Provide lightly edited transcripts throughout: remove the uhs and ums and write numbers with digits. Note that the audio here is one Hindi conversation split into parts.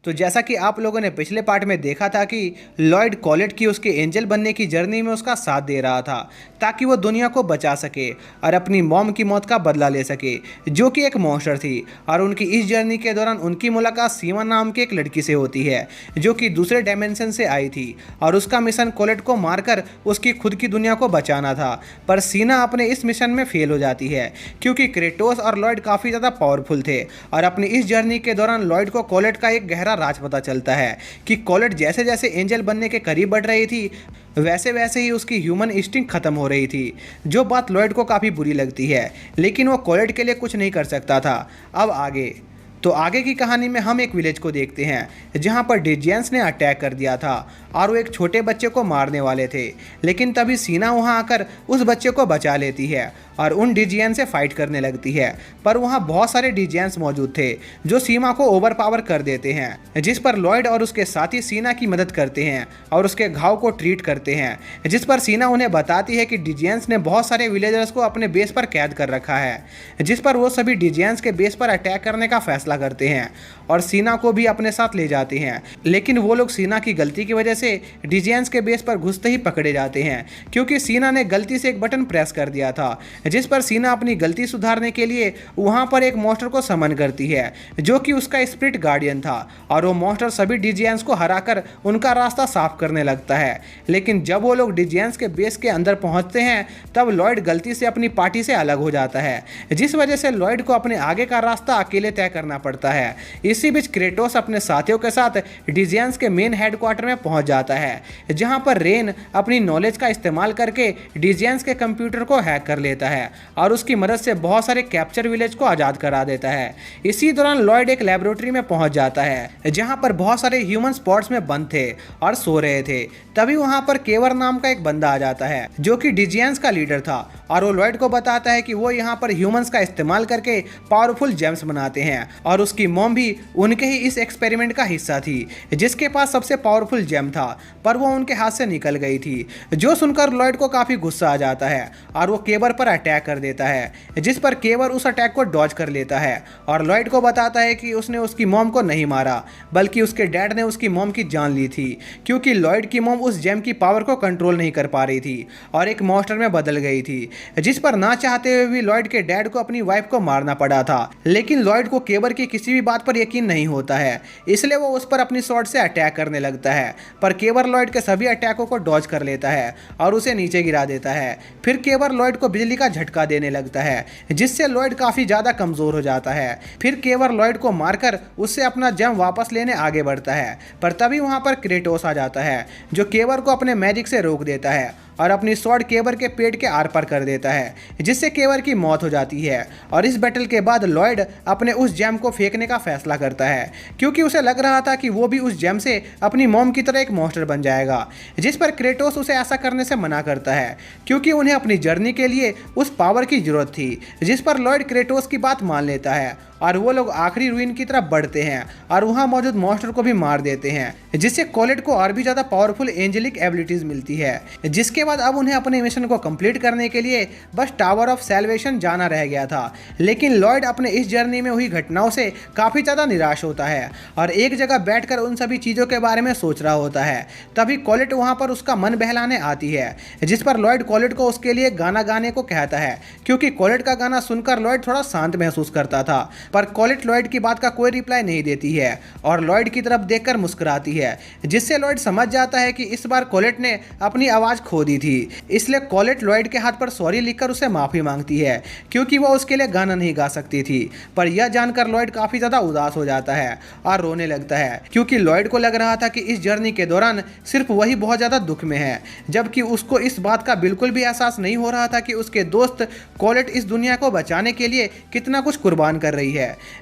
तो जैसा कि आप लोगों ने पिछले पार्ट में देखा था कि लॉयड कॉलेट की उसके एंजल बनने की जर्नी में उसका साथ दे रहा था ताकि वो दुनिया को बचा सके और अपनी मॉम की मौत का बदला ले सके, जो कि एक मॉन्स्टर थी। और उनकी इस जर्नी के दौरान उनकी मुलाकात सीमा नाम की एक लड़की से होती है जो कि दूसरे डायमेंशन से आई थी और उसका मिशन कॉलेट को मारकर उसकी खुद की दुनिया को बचाना था। पर सीना अपने इस मिशन में फेल हो जाती है क्योंकि क्रेटोस और लॉयड काफ़ी ज़्यादा पावरफुल थे। और अपनी इस जर्नी के दौरान लॉयड को कॉलेट का एक गहरा राज पता चलता है कि कॉलेट जैसे जैसे एंजल बनने के करीब बढ़ रही थी वैसे वैसे ही उसकी ह्यूमन इंस्टिंक्ट खत्म हो रही थी, जो बात लॉयड को काफ़ी बुरी लगती है। लेकिन वो कॉलेट के लिए कुछ नहीं कर सकता था। अब आगे की कहानी में हम एक विलेज को देखते हैं जहां पर डिजियंस ने अटैक कर दिया था और वो एक छोटे बच्चे को मारने वाले थे। लेकिन तभी सीना वहां आकर उस बच्चे को बचा लेती है और उन डिजियंस से फाइट करने लगती है। पर वहां बहुत सारे डिजियंस मौजूद थे जो सीमा को ओवर पावर कर देते हैं, जिस पर लॉयड और उसके साथी सीना की मदद करते हैं और उसके घाव को ट्रीट करते हैं। जिस पर सीना उन्हें बताती है कि डिजियंस ने बहुत सारे विलेजर्स को अपने बेस पर कैद कर रखा है, जिस पर वो सभी डिजियंस के बेस पर अटैक करने का फैसला करते हैं और सीना को भी अपने साथ ले जाते हैं। लेकिन वो लोग सीना की गलती की वजह से डिजियंस के बेस पर घुसते ही पकड़े जाते हैं क्योंकि सीना ने गलती से एक बटन प्रेस कर दिया था, जिस पर सीना अपनी गलती सुधारने के लिए वहां पर एक मॉन्स्टर को समन करती है जो कि उसका स्पिरिट गार्डियन था। और वो मॉन्स्टर सभी डिजियंस को हराकर उनका रास्ता साफ करने लगता है। लेकिन जब वो लोग डिजियंस के बेस के अंदर पहुंचते हैं तब लॉयड गलती से अपनी पार्टी से अलग हो जाता है, जिस वजह से लॉयड को अपने आगे का रास्ता अकेले तय करना पड़ता है। इसी बीच क्रेटोस अपने साथियों के साथ डिजियंस के मेन हेडक्वार्टर में पहुंच जाता है जहां पर रेन अपनी नॉलेज का इस्तेमाल करके डिजियंस के कंप्यूटर को हैक कर लेता है और उसकी मदद से बहुत सारे कैप्चर विलेज को आज़ाद करा देता है। इसी दौरान लॉयड एक लेबोरेटरी में पहुंच जाता है जहां पर बहुत सारे ह्यूमन स्पॉट्स में बंद थे और सो रहे थे। तभी वहां पर केवर नाम का एक बंदा आ जाता है जो कि डिजियंस का लीडर था और वो लॉयड को बताता है कि वो यहाँ पर ह्यूमंस का इस्तेमाल करके पावरफुल जेम्स बनाते हैं और उसकी मॉम भी उनके ही इस एक्सपेरिमेंट का हिस्सा थी जिसके पास सबसे पावरफुल जेम था, पर वो उनके हाथ से निकल गई थी। जो सुनकर लॉयड को काफ़ी गुस्सा आ जाता है और वो केवर पर अटैक कर देता है, जिस पर केवर उस अटैक को डॉज कर लेता है और लॉयड को बताता है कि उसने उसकी मॉम को नहीं मारा बल्कि उसके डैड ने उसकी मॉम की जान ली थी क्योंकि लॉयड की मॉम उस जेम की पावर को कंट्रोल नहीं कर पा रही थी और एक मॉन्स्टर में बदल गई थी, जिस पर ना चाहते हुए भी लॉयड के डैड को अपनी वाइफ को मारना पड़ा था। लेकिन लॉयड को केवर की किसी भी बात पर यकीन नहीं होता है, इसलिए वो उस पर अपनी स्वॉर्ड से अटैक करने लगता है। पर केवर लॉयड के सभी अटैकों को डॉज कर लेता है और उसे नीचे गिरा देता है। फिर केवर लॉयड को बिजली का झटका देने लगता है जिससे लॉयड काफी ज्यादा कमजोर हो जाता है। फिर केवर लॉयड को मारकर उससे अपना जेम वापस लेने आगे बढ़ता है, पर तभी वहां पर क्रेटोस आ जाता है जो केवर को अपने मैजिक से रोक देता है और अपनी स्वॉर्ड केवर के पेट के आर पार कर देता है, जिससे केवर की मौत हो जाती है। और इस बैटल के बाद लॉयड अपने उस जेम को फेंकने का फैसला करता है क्योंकि उसे लग रहा था कि वो भी उस जेम से अपनी मॉम की तरह एक मॉन्स्टर बन जाएगा, जिस पर क्रेटोस उसे ऐसा करने से मना करता है क्योंकि उन्हें अपनी जर्नी के लिए उस पावर की जरूरत थी। जिस पर लॉयड क्रेटोस की बात मान लेता है और वो लोग आखिरी रूइन की तरफ बढ़ते हैं और वहां मौजूद मॉन्स्टर को भी मार देते हैं, जिससे कॉलेट को और भी ज़्यादा पावरफुल एंजेलिक एबिलिटीज मिलती है। जिसके बाद अब उन्हें अपने मिशन को कंप्लीट करने के लिए बस टावर ऑफ सैल्वेशन जाना रह गया था। लेकिन लॉयड अपने इस जर्नी में हुई घटनाओं से काफ़ी ज़्यादा निराश होता है और एक जगह बैठकर उन सभी चीज़ों के बारे में सोच रहा होता है। तभी कॉलेट वहाँ पर उसका मन बहलाने आती है, जिस पर लॉयड कॉलेट को उसके लिए गाना गाने को कहता है क्योंकि कॉलेट का गाना सुनकर लॉयड थोड़ा शांत महसूस करता था। पर कॉलेट लॉयड की बात का कोई रिप्लाई नहीं देती है और लॉयड की तरफ देखकर मुस्कुराती है, जिससे लॉयड समझ जाता है कि इस बार कॉलेट ने अपनी आवाज़ खो दी थी। इसलिए कॉलेट लॉयड के हाथ पर सॉरी लिखकर उसे माफ़ी मांगती है क्योंकि वो उसके लिए गाना नहीं गा सकती थी। पर यह जानकर लॉयड काफ़ी ज़्यादा उदास हो जाता है और रोने लगता है क्योंकि लॉयड को लग रहा था कि इस जर्नी के दौरान सिर्फ वही बहुत ज़्यादा दुख में है, जबकि उसको इस बात का बिल्कुल भी एहसास नहीं हो रहा था कि उसके दोस्त कॉलेट इस दुनिया को बचाने के लिए कितना कुछ कुर्बान कर रही है।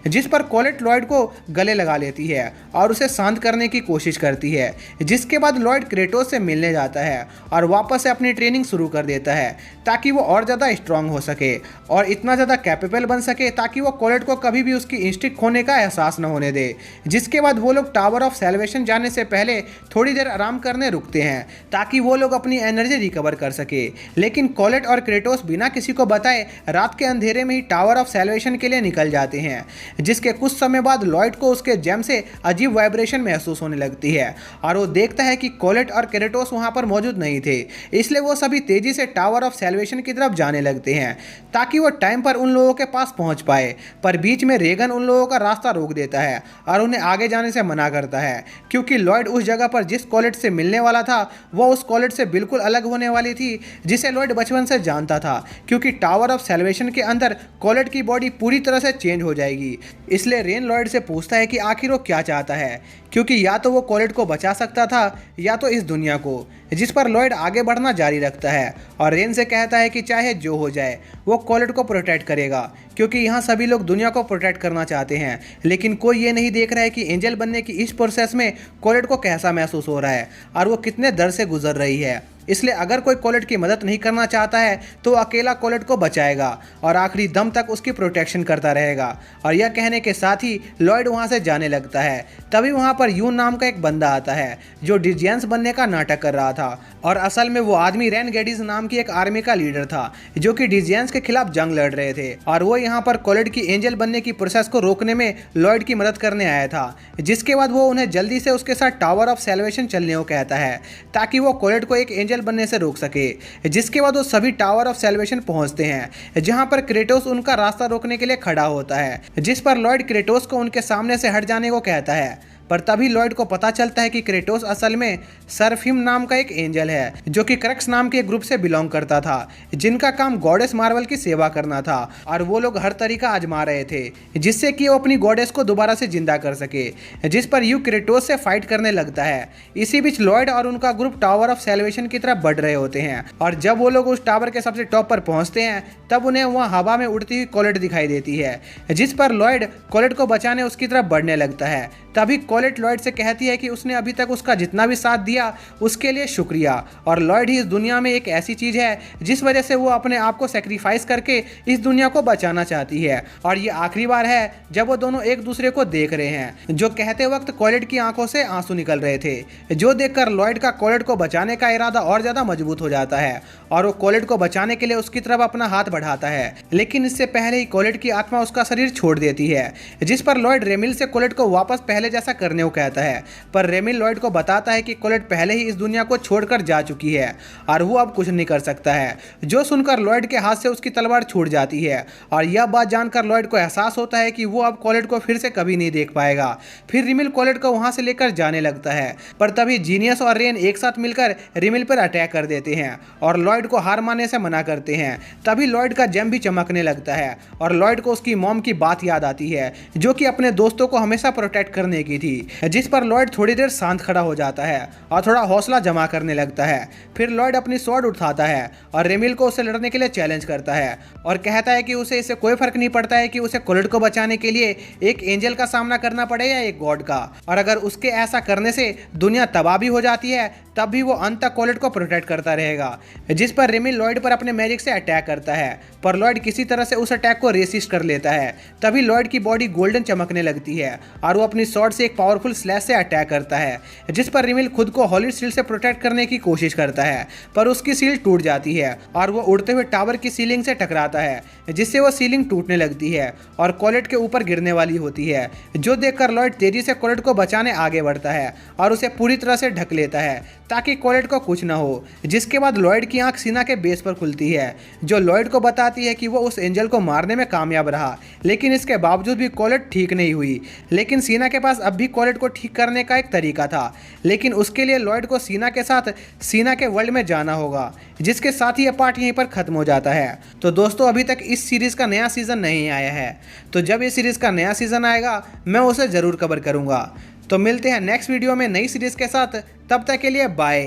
जिस पर कॉलेट लॉयड को गले लगा लेती है और उसे शांत करने की कोशिश करती है, जिसके बाद लॉयड क्रेटोस से मिलने जाता है और वापस से अपनी ट्रेनिंग शुरू कर देता है ताकि वो और ज़्यादा स्ट्रांग हो सके और इतना ज़्यादा कैपेबल बन सके ताकि वो कॉलेट को कभी भी उसकी इंस्टिंक्ट खोने का एहसास न होने दे। जिसके बाद वो लोग टावर ऑफ सैल्वेशन जाने से पहले थोड़ी देर आराम करने रुकते हैं ताकि वो लोग अपनी एनर्जी रिकवर कर सके। लेकिन कॉलेट और क्रेटोस बिना किसी को बताए रात के अंधेरे में ही टावर ऑफ सैल्वेशन के लिए निकल जाते हैं, जिसके कुछ समय बाद लॉयड को उसके जेम से अजीब वाइब्रेशन महसूस होने लगती है और वो देखता है कि कोलेट और क्रेटोस वहां पर मौजूद नहीं थे। इसलिए वो सभी तेजी से टावर ऑफ सैल्वेशन की तरफ जाने लगते हैं ताकि वो टाइम पर उन लोगों के पास पहुंच पाए। पर बीच में रेगन उन लोगों का रास्ता रोक देता है और उन्हें आगे जाने से मना करता है, क्योंकि लॉयड उस जगह पर जिस कोलेट से मिलने वाला था वो उस कोलेट से बिल्कुल अलग होने वाली थी जिसे लॉयड बचपन से जानता था, क्योंकि टावर ऑफ सैल्वेशन के अंदर कोलेट की बॉडी पूरी तरह से चेंज हो जाएगी। इसलिए रेन लॉयड से पूछता है कि आखिर वो क्या चाहता है, क्योंकि या तो वो कोलेट को बचा सकता था या तो इस दुनिया को। जिस पर लॉयड आगे बढ़ना जारी रखता है और रेन से कहता है कि चाहे जो हो जाए वो कोलेट को प्रोटेक्ट करेगा, क्योंकि यहाँ सभी लोग दुनिया को प्रोटेक्ट करना चाहते हैं, लेकिन कोई ये नहीं देख रहा है कि एंजल बनने की इस प्रोसेस में कोलेट को कैसा महसूस हो रहा है और वो कितने दर्द से गुजर रही है। इसलिए अगर कोई कोलेट की मदद नहीं करना चाहता है तो अकेला कोलेट को बचाएगा और आखिरी दम तक उसकी प्रोटेक्शन करता रहेगा। और यह कहने के साथ ही लॉयड वहां से जाने लगता है। तभी वहां पर यून नाम का एक बंदा आता है जो डिजियंस बनने का नाटक कर रहा था और असल में वो आदमी रेन गेडिस नाम की एक आर्मी का लीडर था जो कि डिजियंस के खिलाफ जंग लड़ रहे थे और वो यहाँ पर कोलेट की एंजल बनने की प्रोसेस को रोकने में लॉयड की मदद करने आया था। जिसके बाद वो उन्हें जल्दी से उसके साथ टावर ऑफ सैल्वेशन चलने को कहता है ताकि वो कोलेट को एक एंजल बनने से रोक सके। जिसके बाद वो सभी टावर ऑफ सैल्वेशन पहुंचते हैं जहां पर क्रेटोस उनका रास्ता रोकने के लिए खड़ा होता है, जिस पर लॉयड क्रेटोस को उनके सामने से हट जाने को कहता है। पर तभी लॉयड को पता चलता है कि क्रेटोस असल में सरफिम नाम का एक एंजल है जो कि क्रक्स नाम के ग्रुप से बिलोंग करता था, जिनका काम गॉडेस मार्वल की सेवा करना था और वो लोग हर तरीका आजमा रहे थे जिससे कि वो अपनी गॉडेस को दोबारा से जिंदा कर सके। जिस पर यू क्रेटोस से फाइट करने लगता है। इसी बीच लॉयड और उनका ग्रुप टावर ऑफ सैल्वेशन की तरफ बढ़ रहे होते हैं और जब वो लोग उस टावर के सबसे टॉप पर पहुंचते हैं तब उन्हें वहाँ हवा में उड़ती हुई कोलेट दिखाई देती है, जिस पर लॉयड कोलेट को बचाने उसकी तरफ बढ़ने लगता है। तभी कोलेट लॉयड से कहती है कि उसने अभी तक उसका जितना भी साथ दिया उसके लिए शुक्रिया और लॉयड ही इस दुनिया में एक ऐसी चीज़ है जिस वजह से वो अपने आप को सेक्रीफाइस करके इस दुनिया को बचाना चाहती है। और ये आखिरी बार है जब वो दोनों एक दूसरे को देख रहे हैं, जो कहते वक्त कोलेट की आंखों से आंसू निकल रहे थे, जो देखकर लॉयड का कोलेट को बचाने का इरादा और ज़्यादा मजबूत हो जाता है और वो कोलेट को बचाने के लिए उसकी तरफ अपना हाथ बढ़ाता है। लेकिन इससे पहले ही कोलेट की आत्मा उसका शरीर छोड़ देती है, जिस पर लॉयड रेमिल से कोलेट को वापस पहले जैसा करने को कहता है। पर रेमिल लॉयड को बताता है कि कोलेट पहले ही इस दुनिया को छोड़कर जा चुकी है और वो अब कुछ नहीं कर सकता है। जो सुनकर लॉयड के हाथ से उसकी तलवार छूट जाती है और यह बात जानकर लॉयड को एहसास होता है कि वो अब कोलेट को फिर से कभी नहीं देख पाएगा। फिर रिमिल कोलेट को वहां से लेकर जाने लगता है, पर तभी जीनियस और रेन एक साथ मिलकर रिमिल पर अटैक कर देते हैं और लॉयड को हार मानने से मना करते हैं। तभी लॉयड का जेम भी चमकने लगता है और लॉयड को उसकी मॉम की बात याद आती है जो कि अपने दोस्तों को हमेशा प्रोटेक्ट करने की थी। जिस पर लॉयड थोड़ी देर शांत खड़ा हो जाता है और थोड़ा हौसला जमा करने लगता है। फिर लॉयड अपनी स्वॉर्ड उठाता है और रेमिल को उससे लड़ने के लिए चैलेंज करता है और कहता है कि उसे इससे कोई फर्क नहीं पड़ता है कि उसे कोलेट को बचाने के लिए एक एंजल का सामना करना पड़े या एक गॉड का, और अगर उसके ऐसा करने से दुनिया तबाह भी हो जाती है तब भी वो अंत तक कोलेट को प्रोटेक्ट करता रहेगा। जिस पर रेमिल लॉयड पर अपने मैजिक से अटैक करता है, पर लॉयड किसी तरह से उस अटैक को रेसिस्ट कर लेता है। तभी लॉयड की बॉडी गोल्डन चमकने लगती है और वो अपनी स्वॉर्ड से एक पावरफुल स्लैश से अटैक करता है, जिस पर रेमिल खुद को हॉलिड सील से प्रोटेक्ट करने की कोशिश करता है, पर उसकी सील टूट जाती है और वो उड़ते हुए टावर की सीलिंग से टकराता है, जिससे वो सीलिंग टूटने लगती है और कोलेट के ऊपर गिरने वाली होती है। जो देखकर लॉयड तेजी से कोलेट को बचाने आगे बढ़ता है और उसे पूरी तरह से ढक लेता है ताकि कोलेट को कुछ ना हो। जिसके बाद लॉयड की आंख सीना के बेस पर खुलती है, जो लॉयड को बताती है कि वो उस एंजल को मारने में कामयाब रहा, लेकिन इसके बावजूद भी कोलेट ठीक नहीं हुई। लेकिन सीना के पास अब भी कोलेट को ठीक करने का एक तरीका था, लेकिन उसके लिए लॉयड को सीना के साथ सीना के वर्ल्ड में जाना होगा। जिसके साथ ही यह पार्ट यहीं पर खत्म हो जाता है। तो दोस्तों, अभी तक इस सीरीज़ का नया सीज़न नहीं आया है, तो जब इस सीरीज़ का नया सीज़न आएगा मैं उसे ज़रूर कवर करूँगा। तो मिलते हैं नेक्स्ट वीडियो में नई सीरीज़ के साथ, तब तक के लिए बाय।